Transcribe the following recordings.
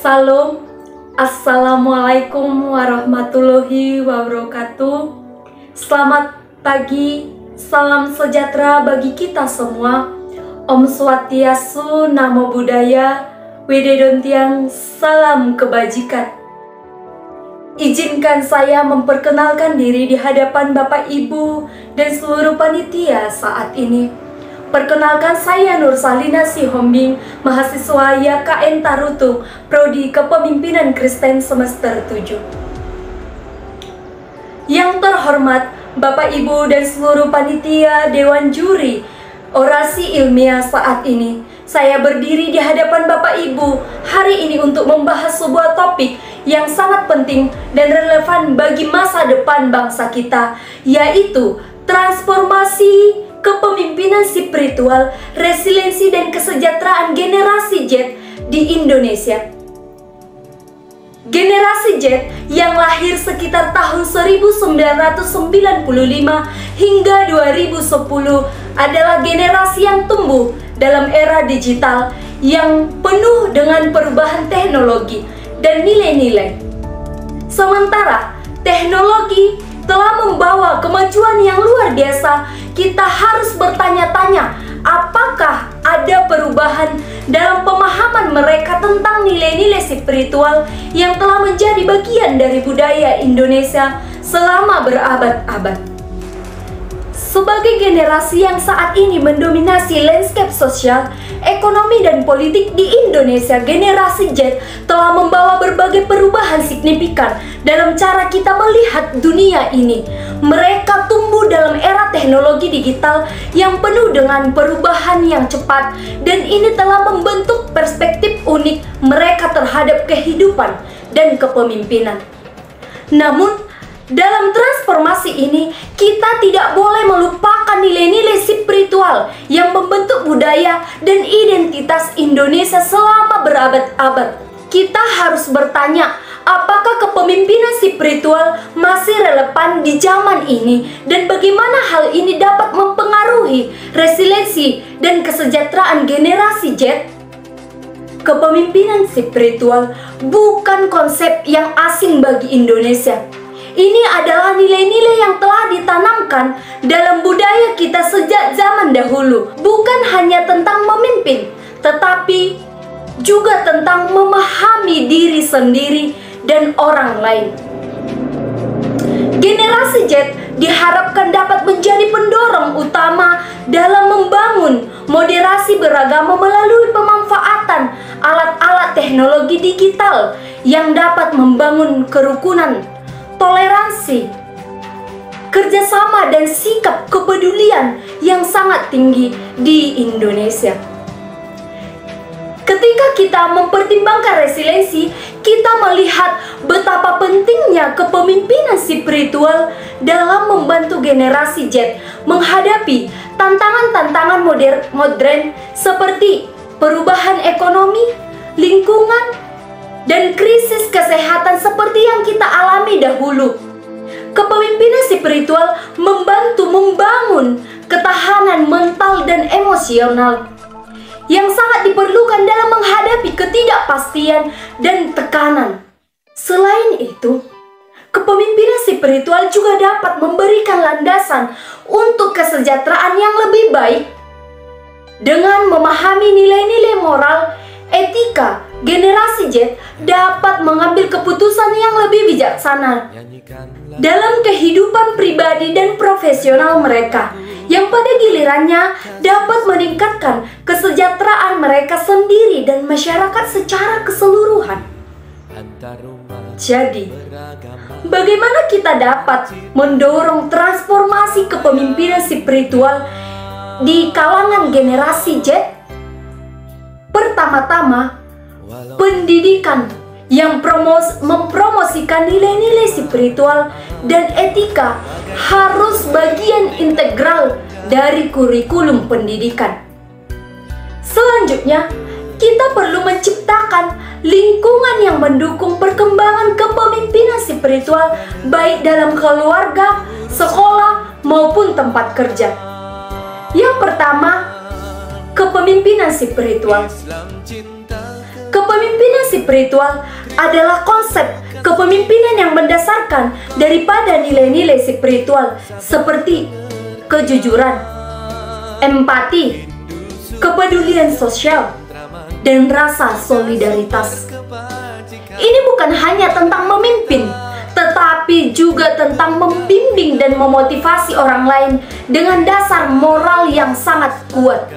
Salam, Assalamualaikum warahmatullahi wabarakatuh. Selamat pagi, salam sejahtera bagi kita semua. Om Swastiastu, Namo Buddhaya, Widodontiang, salam kebajikan. Izinkan saya memperkenalkan diri di hadapan Bapak, Ibu, dan seluruh panitia saat ini. Perkenalkan, saya Nur Salina Sihombing, mahasiswa YKN Tarutung, Prodi Kepemimpinan Kristen semester 7. Yang terhormat Bapak, Ibu, dan seluruh panitia Dewan Juri Orasi Ilmiah saat ini, saya berdiri di hadapan Bapak, Ibu hari ini untuk membahas sebuah topik yang sangat penting dan relevan bagi masa depan bangsa kita, yaitu transformasi kepemimpinan spiritual, resiliensi dan kesejahteraan generasi Z di Indonesia. Generasi Z yang lahir sekitar tahun 1995 hingga 2010 adalah generasi yang tumbuh dalam era digital yang penuh dengan perubahan teknologi dan nilai-nilai. Sementara teknologi telah membawa kemajuan yang luar biasa, kita harus bertanya-tanya, apakah ada perubahan dalam pemahaman mereka tentang nilai-nilai spiritual yang telah menjadi bagian dari budaya Indonesia selama berabad-abad. Sebagai generasi yang saat ini mendominasi landscape sosial, ekonomi, dan politik di Indonesia, generasi Z telah membawa berbagai perubahan signifikan dalam cara kita melihat dunia ini. Mereka tumbuh dalam era teknologi digital yang penuh dengan perubahan yang cepat, dan ini telah membentuk perspektif unik mereka terhadap kehidupan dan kepemimpinan. Namun, dalam transformasi ini, kita tidak boleh melupakan nilai-nilai spiritual yang membentuk budaya dan identitas Indonesia selama berabad-abad. Kita harus bertanya, apakah kepemimpinan spiritual masih relevan di zaman ini, dan bagaimana hal ini dapat mempengaruhi resiliensi dan kesejahteraan generasi Z? Kepemimpinan spiritual bukan konsep yang asing bagi Indonesia. Ini adalah nilai-nilai yang telah ditanamkan dalam budaya kita sejak zaman dahulu. Bukan hanya tentang memimpin, tetapi juga tentang memahami diri sendiri dan orang lain. Generasi Z diharapkan dapat menjadi pendorong utama dalam membangun moderasi beragama melalui pemanfaatan alat-alat teknologi digital yang dapat membangun kerukunan, toleransi, kerjasama, dan sikap kepedulian yang sangat tinggi di Indonesia. Ketika kita mempertimbangkan resiliensi, kita melihat betapa pentingnya kepemimpinan spiritual dalam membantu generasi Z menghadapi tantangan-tantangan modern seperti perubahan ekonomi, lingkungan, dan krisis kesehatan seperti yang kita alami dahulu. Kepemimpinan spiritual membantu membangun ketahanan mental dan emosional yang sangat diperlukan dalam menghadapi ketidakpastian dan tekanan. Selain itu, kepemimpinan spiritual juga dapat memberikan landasan untuk kesejahteraan yang lebih baik. Dengan memahami nilai-nilai moral, etika, generasi Z dapat mengambil keputusan yang lebih bijaksana dalam kehidupan pribadi dan profesional mereka, yang pada gilirannya dapat meningkatkan kesejahteraan mereka sendiri dan masyarakat secara keseluruhan. Jadi, bagaimana kita dapat mendorong transformasi kepemimpinan spiritual di kalangan generasi Z? Pertama-tama, pendidikan yang mempromosikan nilai-nilai spiritual dan etika harus bagian integral dari kurikulum pendidikan. Selanjutnya, kita perlu menciptakan lingkungan yang mendukung perkembangan kepemimpinan spiritual baik dalam keluarga, sekolah, maupun tempat kerja. Yang pertama, kepemimpinan spiritual. Kepemimpinan Kepemimpinan spiritual adalah konsep kepemimpinan yang mendasarkan daripada nilai-nilai spiritual seperti kejujuran, empati, kepedulian sosial, dan rasa solidaritas. Ini bukan hanya tentang memimpin, tetapi juga tentang membimbing dan memotivasi orang lain dengan dasar moral yang sangat kuat.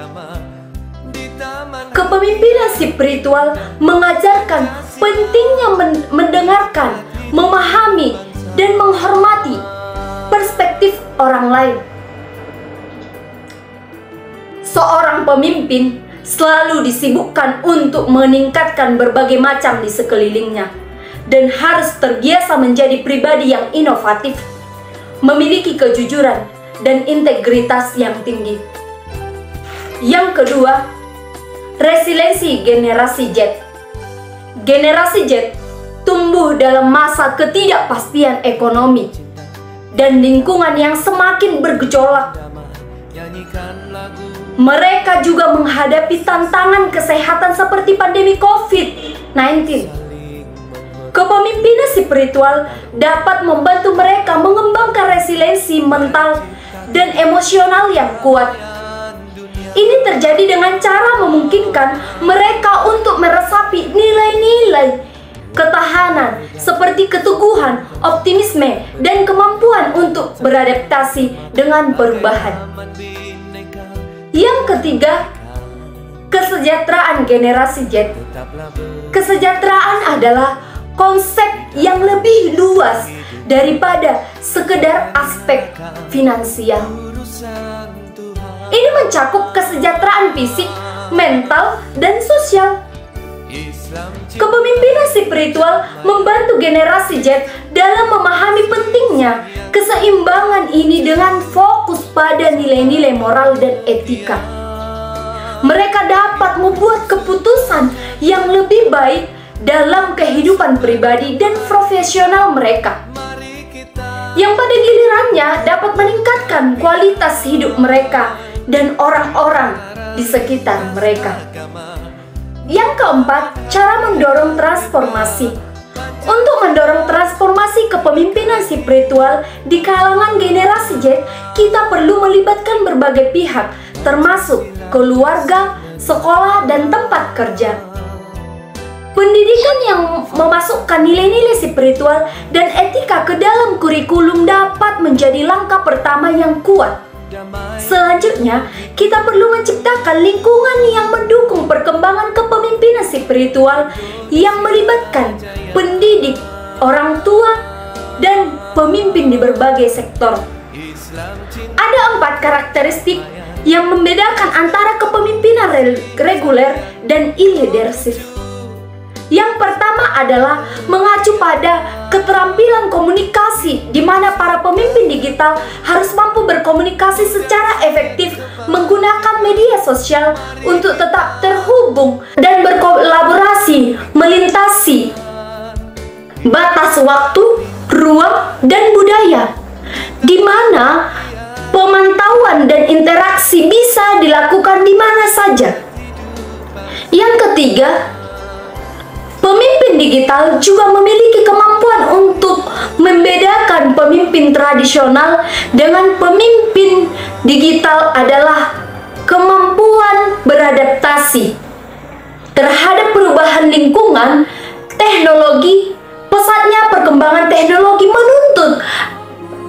Kepemimpinan spiritual mengajarkan pentingnya mendengarkan, memahami, dan menghormati perspektif orang lain. Seorang pemimpin selalu disibukkan untuk meningkatkan berbagai macam di sekelilingnya dan harus terbiasa menjadi pribadi yang inovatif, memiliki kejujuran dan integritas yang tinggi. Yang kedua, resiliensi generasi Z. Generasi Z tumbuh dalam masa ketidakpastian ekonomi dan lingkungan yang semakin bergejolak. Mereka juga menghadapi tantangan kesehatan seperti pandemi COVID-19. Kepemimpinan spiritual dapat membantu mereka mengembangkan resiliensi mental dan emosional yang kuat. Ini terjadi dengan cara memungkinkan mereka untuk meresapi nilai-nilai ketahanan seperti keteguhan, optimisme, dan kemampuan untuk beradaptasi dengan perubahan. Yang ketiga, kesejahteraan generasi Z. Kesejahteraan adalah konsep yang lebih luas daripada sekedar aspek finansial. Ini mencakup kesejahteraan fisik, mental, dan sosial. Kepemimpinan spiritual membantu generasi Z dalam memahami pentingnya keseimbangan ini dengan fokus pada nilai-nilai moral dan etika. Mereka dapat membuat keputusan yang lebih baik dalam kehidupan pribadi dan profesional mereka, yang pada gilirannya dapat meningkatkan kualitas hidup mereka dan orang-orang di sekitar mereka. Yang keempat, cara mendorong transformasi. Untuk mendorong transformasi kepemimpinan spiritual di kalangan generasi Z, kita perlu melibatkan berbagai pihak, termasuk keluarga, sekolah, dan tempat kerja. Pendidikan yang memasukkan nilai-nilai spiritual dan etika ke dalam kurikulum dapat menjadi langkah pertama yang kuat. Selanjutnya, kita perlu menciptakan lingkungan yang mendukung perkembangan kepemimpinan spiritual yang melibatkan pendidik, orang tua, dan pemimpin di berbagai sektor. Ada 4 karakteristik yang membedakan antara kepemimpinan reguler dan e-leadership. Yang pertama adalah mengacu pada keterampilan komunikasi, di mana para pemimpin digital harus mampu berkomunikasi secara efektif menggunakan media sosial untuk tetap terhubung dan berkolaborasi melintasi batas waktu, ruang, dan budaya, di mana pemantauan dan interaksi bisa dilakukan di mana saja. Yang ketiga, pemimpin digital juga memiliki kemampuan untuk membedakan pemimpin tradisional dengan pemimpin digital adalah kemampuan beradaptasi terhadap perubahan lingkungan, teknologi. Pesatnya perkembangan teknologi menuntut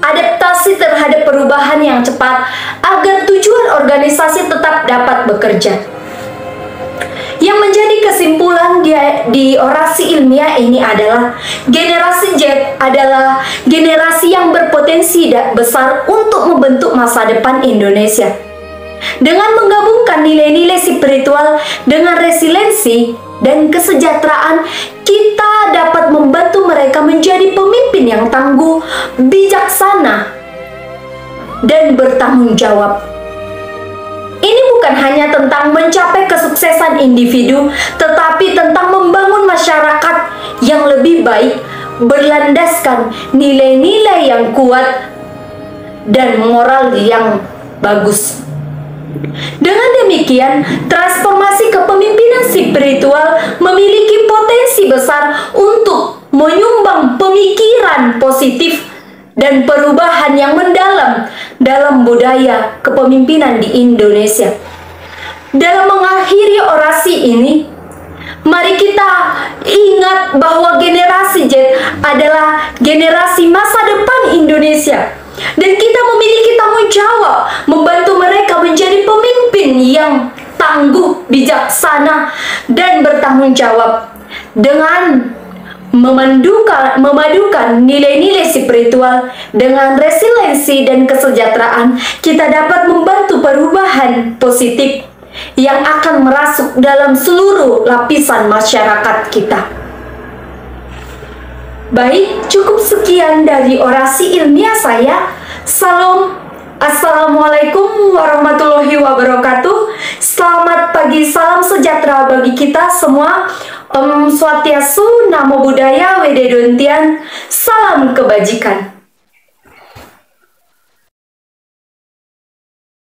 adaptasi terhadap perubahan yang cepat agar tujuan organisasi tetap dapat bekerja. Yang menjadi kesimpulan di orasi ilmiah ini adalah generasi Z adalah generasi yang berpotensi besar untuk membentuk masa depan Indonesia. Dengan menggabungkan nilai-nilai spiritual dengan resiliensi dan kesejahteraan, kita dapat membantu mereka menjadi pemimpin yang tangguh, bijaksana, dan bertanggung jawab. Ini bukan hanya tentang mencapai kesuksesan individu, tetapi tentang membangun masyarakat yang lebih baik, berlandaskan nilai-nilai yang kuat dan moral yang bagus. Dengan demikian, transformasi kepemimpinan spiritual memiliki potensi perubahan positif dan perubahan yang mendalam dalam budaya kepemimpinan di Indonesia. Dalam mengakhiri orasi ini, mari kita ingat bahwa generasi Z adalah generasi masa depan Indonesia. Dan kita memiliki tanggung jawab membantu mereka menjadi pemimpin yang tangguh, bijaksana, dan bertanggung jawab. Dengan memadukan nilai-nilai spiritual dengan resiliensi dan kesejahteraan, kita dapat membantu perubahan positif yang akan merasuk dalam seluruh lapisan masyarakat kita. Baik, cukup sekian dari orasi ilmiah saya. Salam, assalamualaikum warahmatullahi wabarakatuh. Selamat pagi, salam sejahtera bagi kita semua. Om Swastiastu, Namo Buddhaya, Wededontian, salam kebajikan.